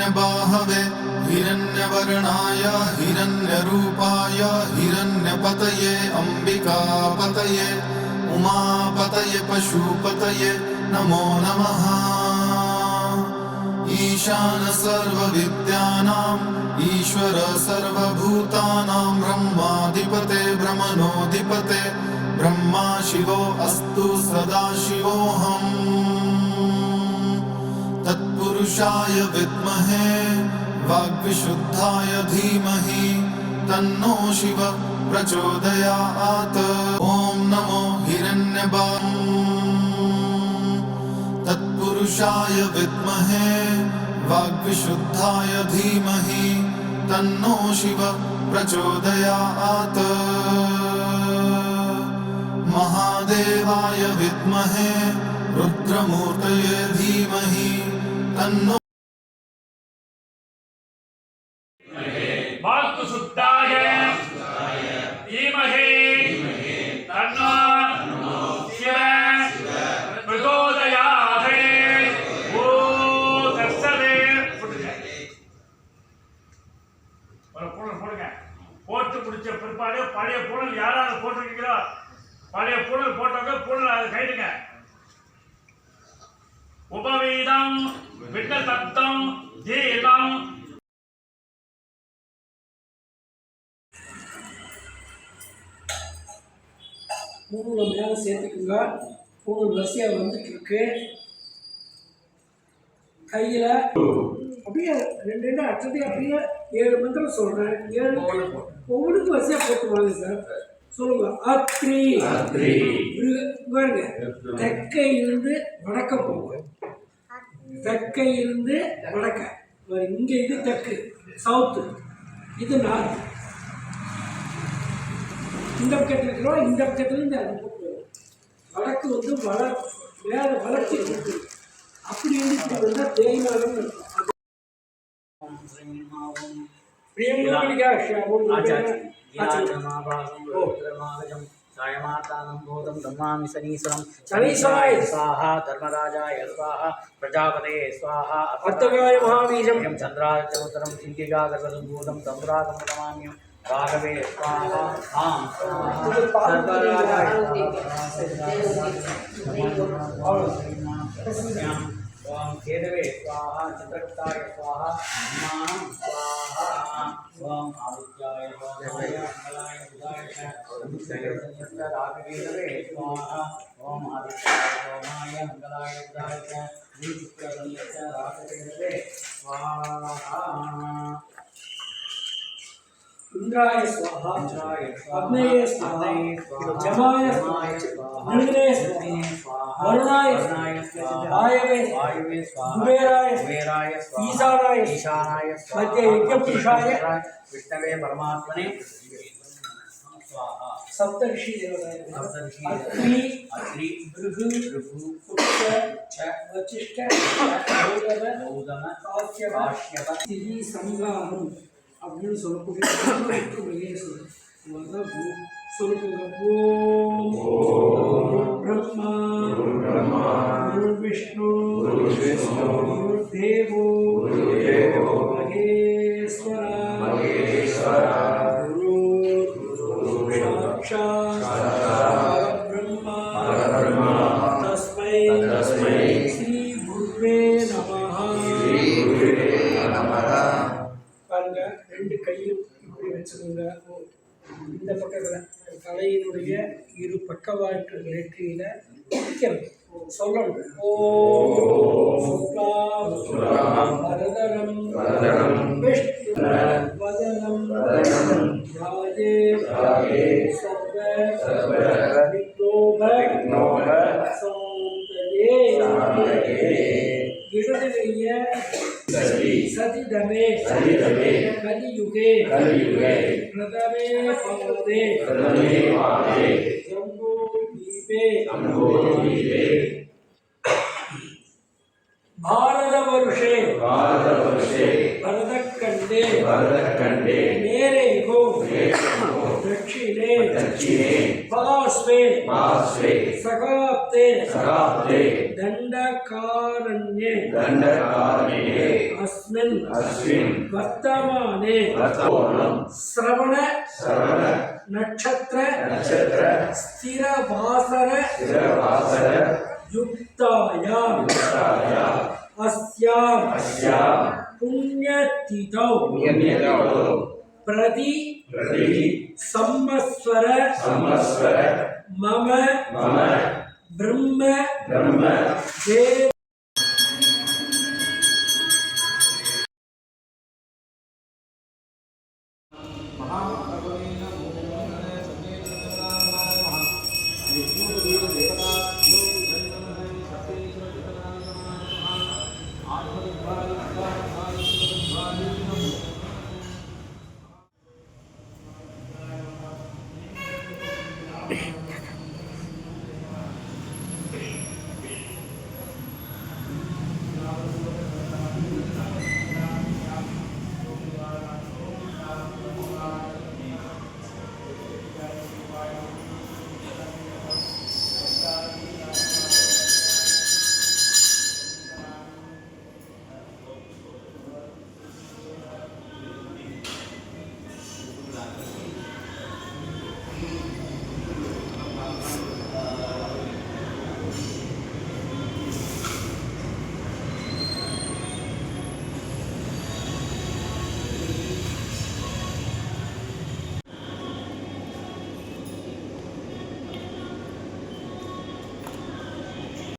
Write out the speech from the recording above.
हिरण्यबाहवे हिरण्यवर्णाय हिरण्यरूपाय हिरण्यपतये अंबिकापतये उमापतये पशुपतये नमो नमः। ईशान सर्वविद्यानां ईश्वर सर्वभूतानां ब्रह्माधिपते ब्रह्मणोऽधिपते ब्रह्मा शिवो अस्तु सदाशिवोऽहम्। तत्पुरुषाय विद्महे वाग्विशुद्धाय धीमहि तन्नो शिव प्रचोदयात्। ओम नमो तत्पुरुषाय विद्महे वाग्विशुद्धाय धीमहि तन्नो शिव प्रचोदयात्। महादेवाय विद्महे रुद्रमूर्तये धीमहि तन्नो वास्तुशुद्धाय धीमहि तन्नो शिव प्रचोदयात्। ओम तत्सत्। போட்டு முடிச்ச பிற்பாடு பழைய பூனல் யாராவது போட்டிருக்கீங்களோ பழைய பூனல் போட்டவங்க பூனல் அதை கைடுங்க. உபவீதம் விட்ட தத்தம் ஜீலம் பூணூலை மேலே சேர்த்துக்குங்க. பூணூல் வரிசையாக வந்துட்டு இருக்கு. கையில் அப்படியே ரெண்டு ரெண்டு அச்சத்தையும் அப்படியே 7 மந்திரம் சொல்கிறேன். 7 ஒவ்வொன்றுக்கும் வரிசையாக போட்டுவாங்க சார். சொல்லுங்க. அத்ரி பாருங்க. தெற்கை இருந்து வடக்க போகும். தெற்கை இருந்து வடக்க. இங்கே இது தெற்கு சவுத்து, இது நார்த். இந்த பக்கத்தில் இருக்கிறோம், இந்த பக்கத்துலேருந்து அது போகும். வடக்கு வந்து வேற வளர்ச்சி இருக்குது. அப்படி இருந்து இப்படி வந்தால் தேய்மானம் இருக்கும். स्वाहा धर्मराजाय स्वाहा प्रजापते स्वाहा अर्थगाय महावीरं चंद्राचरोत्तरं सिंहिकागर्भसम्भूतं तम्बुरागमनमाम्यं राघवे स्वाहा आं सर्वराजाय ओम केतवे स्वाहा चंद्रगुप्ताय स्वाहा विमानं स्वाहा ओम आदित्याय स्वाहा मंगलाय बुधाय राघवेन्द्रे स्वाहा ओम आदित्याय सोमाय मंगलाय बुधाय राघवेन्द्रे स्वाहा इंद्राय स्वाहा अग्नये स्वाहा जमाय स्वाहा नृणे स्वाहा वरुणाय वायवे कुबेराय ईशानाय मध्य यज्ञपुरुषाय विष्णवे परमात्मने स्वाहा। सप्तऋषि देवताय अत्रि भृगु उच्च वचिष्ठ गौतम काश्यप तिथि संगामं அப்படின்னு சொல்லக்கூடிய ब्रह्मा विष्णु देवो महेश्वरा गुरु साक्षात् ब्रह्मा तस्मै श्री गुरुवे नमः। பாருங்க, 2 கையும் இப்படி வச்சுக்கோங்க. இந்த பக்கத்தில் தலையினுடைய 2 பக்கவாட்டு நெற்றியில பிடிக்கிறது சொல்லணும். ஓம் சுக்லாம் வரதரம் விஷ்ணு வதனம் ராஜே சர்வ விக்னோப சாந்தயே. இடது கைய सतिदमे कलियुगे प्रथमे पादे जम्बो दीपे भारतवर्षे भरतखंडे मेरे को दक्षिणे पार्श्वे सखाप्ते शराब्दे दंडकारण्ये अस्मिन् वर्तमाने श्रवण नक्षत्र स्थिरवासर युक्तायां अस्यां पुण्यतिथौ प्रति संवत्सर मम ब्रह्म